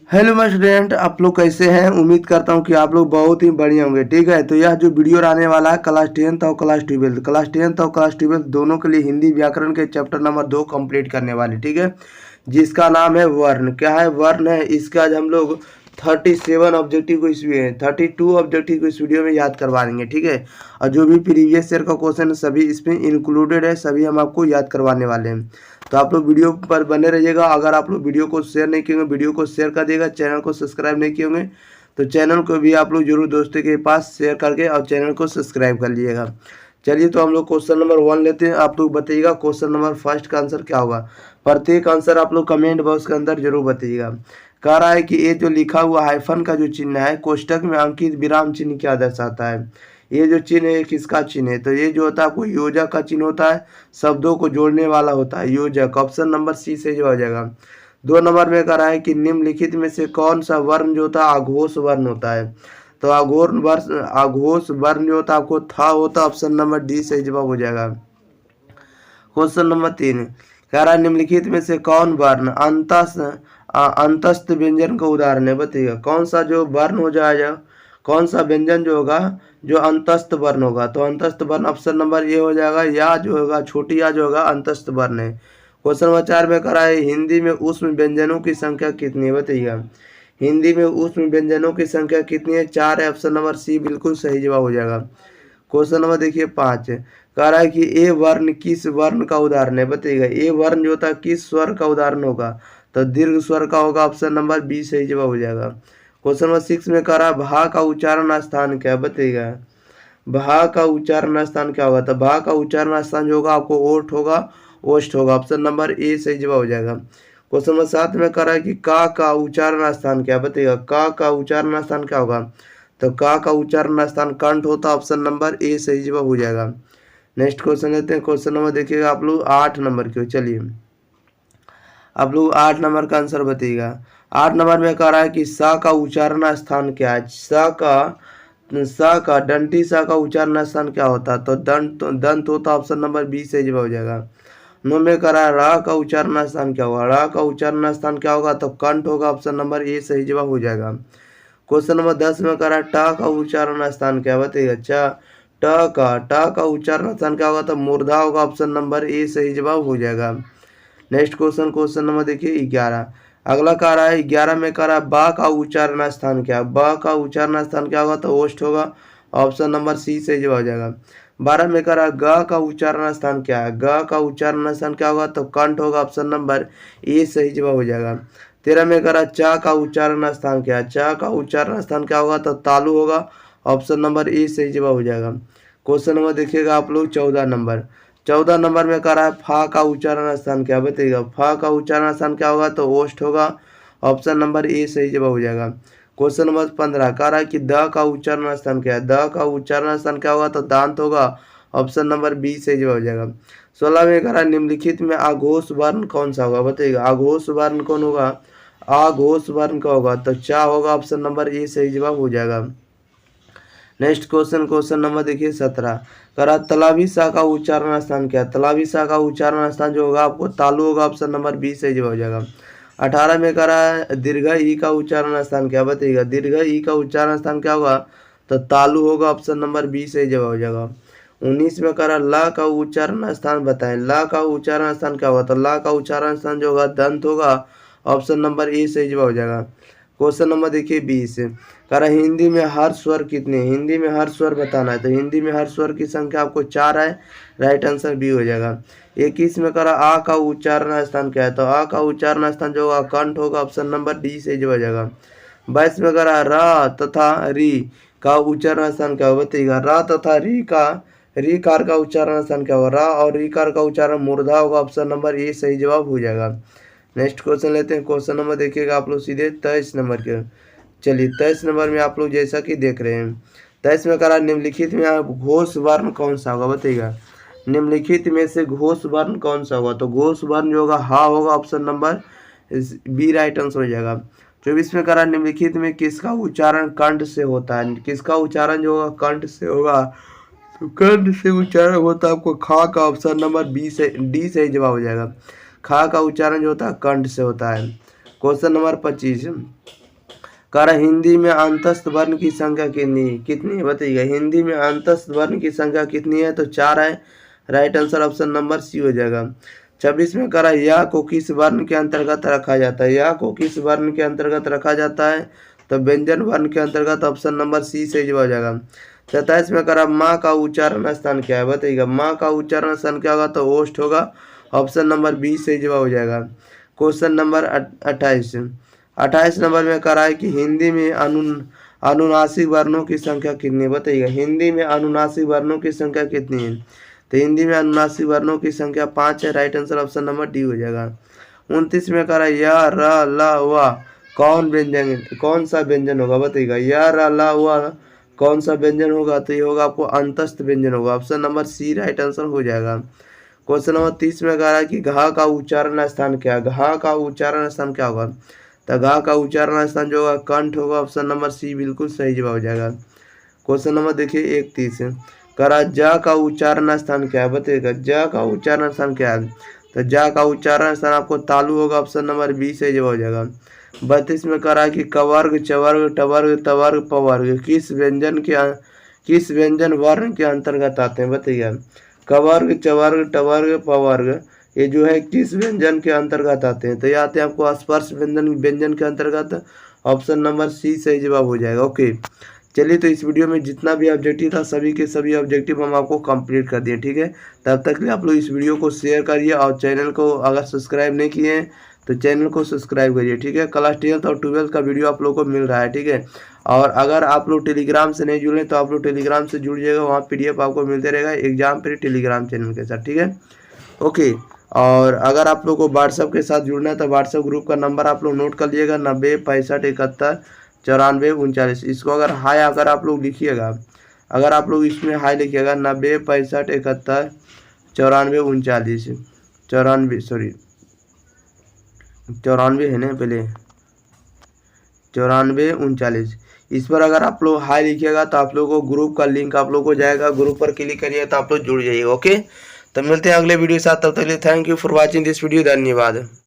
Hello my student, आप लोग कैसे हैं। उम्मीद करता हूं कि आप लोग बहुत ही बढ़िया होंगे। ठीक है, तो यह जो वीडियो आने वाला है क्लास 10th और क्लास 12 दोनों के लिए हिंदी व्याकरण के चैप्टर नंबर 2 कंप्लीट करने वाले। ठीक है, जिसका नाम है वर्ण। क्या है? वर्ण है। इसका आज हम लोग 37 ऑब्जेक्टिव को 32 ऑब्जेक्टिव को इस वीडियो में याद करवा देंगे। ठीक है, और जो भी प्रीवियस ईयर का क्वेश्चन है सभी इसमें इंक्लूडेड है, सभी हम आपको याद करवाने वाले हैं। तो आप लोग वीडियो पर बने रहिएगा। अगर आप लोग वीडियो को शेयर नहीं किए होंगे, वीडियो को शेयर कर दिएगा। चैनल को सब्सक्राइब नहीं किए होंगे तो चैनल को भी आप लोग जरूर दोस्तों के पास शेयर करके और चैनल को सब्सक्राइब कर लीजिएगा। चलिए, तो हम लोग क्वेश्चन नंबर 1 लेते हैं। आप लोग बताइएगा क्वेश्चन नंबर फर्स्ट का आंसर क्या होगा। प्रत्येक आंसर आप लोग कमेंट बॉक्स के अंदर जरूर बताइएगा। कह रहा है कि ये जो लिखा हुआ हाइफन का जो चिन्ह है, कोष्टक में अंकित विराम चिन्ह क्या दर्शाता है। ये जो चिन्ह है किसका चिन्ह है? तो ये जो होता है आपको योजक का चिन्ह होता है, शब्दों को जोड़ने वाला होता है योजक। ऑप्शन नंबर सी से जो हो जाएगा। 2 नंबर में कह रहा है कि निम्नलिखित में से कौन सा वर्ण जो होता है आघोष वर्ण होता है। तो आघोष वर्ण जो होता है आपको था होता। ऑप्शन नंबर डी सही जवाब हो जाएगा। क्वेश्चन नंबर 3 कह रहा है निम्नलिखित में से कौन वर्ण अंतस्थ व्यंजन का उदाहरण है। बताइएगा कौन सा जो वर्ण हो जाएगा, कौन सा व्यंजन जो होगा जो अंतस्थ वर्ण होगा। तो अंतस्थ वर्ण ऑप्शन नंबर ए हो जाएगा। या जो होगा छोटी या जो होगा अंतस्थ वर्ण है। क्वेश्चन नंबर 4 में कह रहा है हिंदी में ऊष्म व्यंजनों की संख्या कितनी है। बताइएगा हिंदी में ऊष्म व्यंजनों की संख्या कितनी है। 4 है। ऑप्शन नंबर सी बिल्कुल सही जवाब हो जाएगा। क्वेश्चन नंबर देखिए 5 कह रहा है कि ए वर्ण किस वर्ण का उदाहरण है। बताइएगा ए वर्ण जो होता है किस स्वर का उदाहरण होगा। तो दीर्घ स्वर का होगा। ऑप्शन नंबर बी सही जवाब हो जाएगा। क्वेश्चन नंबर 6 में कह रहा है भा का उच्चारण स्थान क्या है। बताइएगा भा का उच्चारण स्थान क्या होगा। तो भा का उच्चारण स्थान जो होगा आपको ओठ होगा, ओष्ठ होगा। ऑप्शन नंबर ए सही जवाब हो जाएगा। क्वेश्चन नंबर 7 में कह रहा है कि का उच्चारण स्थान क्या है। बताइएगा का उच्चारण स्थान क्या होगा। तो का उच्चारण स्थान कंठ होता। ऑप्शन नंबर ए सही जवाब हो जाएगा। नेक्स्ट क्वेश्चन लेते हैं। क्वेश्चन नंबर देखिएगा आप लोग 8 नंबर के। चलिए आप लोग 8 नंबर का आंसर बताइएगा। 8 नंबर में कह रहा है कि सा का उच्चारण स्थान क्या है। सा का डंटी सा का उच्चारण स्थान क्या होता है। तो दंत होता। ऑप्शन नंबर बी सही जवाब हो जाएगा। 9 में कह रहा है रा का उच्चारण स्थान क्या होगा। रा का उच्चारण स्थान क्या होगा। तो कंठ होगा। ऑप्शन नंबर ए सही जवाब हो जाएगा। क्वेश्चन नंबर 10 में कह रहा है ट का उच्चारण स्थान क्या बताइएगा। ट का उच्चारण स्थान क्या होगा। तो मूर्धा होगा। ऑप्शन नंबर ए सही जवाब हो जाएगा। नेक्स्ट क्वेश्चन नंबर देखिए 11। अगला कह रहा है 11 में कह रहा है बा का उच्चारण स्थान क्या है। बा का उच्चारण स्थान क्या होगा। तो ओष्ठ होगा। ऑप्शन नंबर सी सही जवाब हो जाएगा। 12 में कह रहा है ग का उच्चारण स्थान क्या है। ग का उच्चारण स्थान क्या होगा। तो कंठ होगा। ऑप्शन नंबर ए सही जवाब हो जाएगा। 13 में कह रहा है चा का उच्चारण स्थान क्या है। चा का उच्चारण स्थान क्या होगा। तो तालु होगा। ऑप्शन नंबर ए सही जवाब हो जाएगा। क्वेश्चन नंबर देखिएगा आप लोग 14 नंबर में कह रहा है फा का उच्चारण स्थान क्या बताइएगा। फा का उच्चारण स्थान क्या होगा। तो ओष्ठ होगा। ऑप्शन नंबर ए सही जवाब हो जाएगा। क्वेश्चन नंबर 15 कह रहा है कि द का उच्चारण स्थान क्या है। द का उच्चारण स्थान क्या होगा। तो दांत होगा। ऑप्शन नंबर बी सही जवाब हो जाएगा। 16 में कह रहा है निम्नलिखित में आघोष वर्ण कौन सा होगा। बताइएगा आघोष वर्ण कौन होगा। आघोष वर्ण का होगा। तो चा होगा। ऑप्शन नंबर ए सही जवाब हो जाएगा। नेक्स्ट क्वेश्चन नंबर देखिए 17 करा तलावी सा का उच्चारण स्थान क्या है। तलावी सा का उच्चारण स्थान जो होगा आपको तालु होगा। ऑप्शन नंबर बी सही जवाब हो जाएगा। 18 में करा दीर्घ ई का उच्चारण स्थान क्या बताइएगा। दीर्घ ई का उच्चारण स्थान क्या होगा। तो तालु होगा। ऑप्शन नंबर बी सही जवाब हो जाएगा। 19 में करा ला का उच्चारण स्थान बताएं। ला का उच्चारण स्थान क्या होगा। तो ला का उच्चारण स्थान जो होगा दंत होगा। ऑप्शन नंबर ए सही जवाब हो जाएगा। क्वेश्चन नंबर देखिए 20 कह रहा है हिंदी में हर स्वर कितने हैं। हिंदी में हर स्वर बताना है। तो हिंदी में हर स्वर की संख्या आपको 4 है। राइट आंसर बी हो जाएगा। 21 में कह रहा आ का उच्चारण स्थान क्या है। तो आ का उच्चारण स्थान जो होगा कंठ होगा। ऑप्शन नंबर डी से जो हो जाएगा। 22 में कह रहा रा तथा री का उच्चारण स्थान क्या होगा। बताइएगा रा तथा री कार का उच्चारण स्थान क्या होगा। रा और री कार का उच्चारण मूर्धा होगा। ऑप्शन नंबर ए सही जवाब हो जाएगा। नेक्स्ट क्वेश्चन लेते हैं। क्वेश्चन नंबर देखिएगा आप लोग सीधे 23 नंबर के। चलिए 23 नंबर में आप लोग जैसा कि देख रहे हैं 23 में करा निम्नलिखित में आप घोष वर्ण कौन सा होगा। बताइएगा निम्नलिखित में से घोष वर्ण कौन सा होगा। तो घोष वर्ण जो होगा हा होगा। Option number B right answer हो जाएगा। 24 में करा निम्नलिखित में किसका उच्चारण कंठ से होता है। किसका उच्चारण जो होगा कंठ से होगा। तो कंठ से उच्चारण होता है आपको खा का। ऑप्शन नंबर बी से डी से जवाब हो जाएगा। खा का उच्चारण जो होता है कंठ से होता है। क्वेश्चन नंबर 25 कह रहा हिंदी में अंतस्थ वर्ण की संख्या कितनी है बताइएगा। हिंदी में अंतस्थ वर्ण की संख्या कितनी है, तो 4 है। Right answer option number C हो जाएगा। 26 में कह रहा यह को किस वर्ण के अंतर्गत रखा जाता है, यह को किस वर्ण के अंतर्गत रखा जाता है, तो व्यंजन वर्ण के अंतर्गत ऑप्शन नंबर सी सही जवाब हो जाएगा। 27 में कह रहा माँ का उच्चारण स्थान क्या है बताइएगा। माँ का उच्चारण स्थान क्या होगा, तो ओष्ठ होगा। ऑप्शन नंबर बी सही जवाब हो जाएगा। क्वेश्चन नंबर 28 नंबर में कह रहा है कि हिंदी में अनुनासिक वर्णों की संख्या कितनी है बताइएगा। हिंदी में अनुनासिक वर्णों की संख्या कितनी है, तो हिंदी में अनुनासिक वर्णों की संख्या 5 है। Right answer option number D हो जाएगा। 29 में कह रहा है य र ल व कौन सा व्यंजन होगा बताइएगा। य र ल व कौन सा व्यंजन होगा, तो ये होगा आपको अंतस्थ व्यंजन होगा। Option number C right answer हो जाएगा। क्वेश्चन नंबर 30 में कह रहा है कि घा का उच्चारण स्थान क्या है, घा का उच्चारण स्थान क्या होगा, तो घा का उच्चारण स्थान जो होगा कंठ होगा। ऑप्शन नंबर सी बिल्कुल सही जवाब हो जाएगा। क्वेश्चन नंबर देखिए 31 कह रहा ज का उच्चारण स्थान क्या है बताइएगा। ज का उच्चारण स्थान क्या है, तो ज का उच्चारण स्थान आपको तालु होगा। ऑप्शन नंबर बी सही जवाब हो जाएगा। 32 में कह रहा है कि कवर्ग चवर्ग टवर्ग तवर्ग पवर्ग किस व्यंजन वर्ण के अंतर्गत आते हैं बताइए। कवर्ग चवर्ग टवर्ग पवर्ग ये जो है किस व्यंजन के अंतर्गत आते हैं, तो ये आते हैं आपको स्पर्श व्यंजन के अंतर्गत। ऑप्शन नंबर सी सही जवाब हो जाएगा। ओके चलिए, तो इस वीडियो में जितना भी ऑब्जेक्टिव था सभी के सभी ऑब्जेक्टिव हम आपको कंप्लीट कर दिए। ठीक है, तब तक के लिए आप लोग इस वीडियो को शेयर करिए और चैनल को अगर सब्सक्राइब नहीं किए हैं तो चैनल को सब्सक्राइब करिए। ठीक है, क्लास 10th और 12th का वीडियो आप लोग को मिल रहा है। ठीक है, और अगर आप लोग टेलीग्राम से नहीं जुड़े तो आप लोग टेलीग्राम से जुड़ जाएगा, वहाँ PDF आपको मिलते रहेगा एग्जाम पर टेलीग्राम चैनल के साथ। ठीक है, ओके। और अगर आप लोग को व्हाट्सएप के साथ जुड़ना है तो व्हाट्सएप ग्रुप का नंबर आप लोग नोट कर लीजिएगा 90 65 71 94 39। इसको अगर हाय अगर आप लोग लिखिएगा, अगर आप लोग इसमें हाय लिखिएगा 90 65 71 94 39 94 है ना, पहले 94 39। इस पर अगर आप लोग हाय लिखिएगा तो आप लोगों को ग्रुप का लिंक आप लोग को जाएगा, ग्रुप पर क्लिक करिए तो आप लोग जुड़ जाइएगा। ओके, तो मिलते हैं अगले वीडियो के साथ, तब तक के लिए thank you for watching this video. धन्यवाद।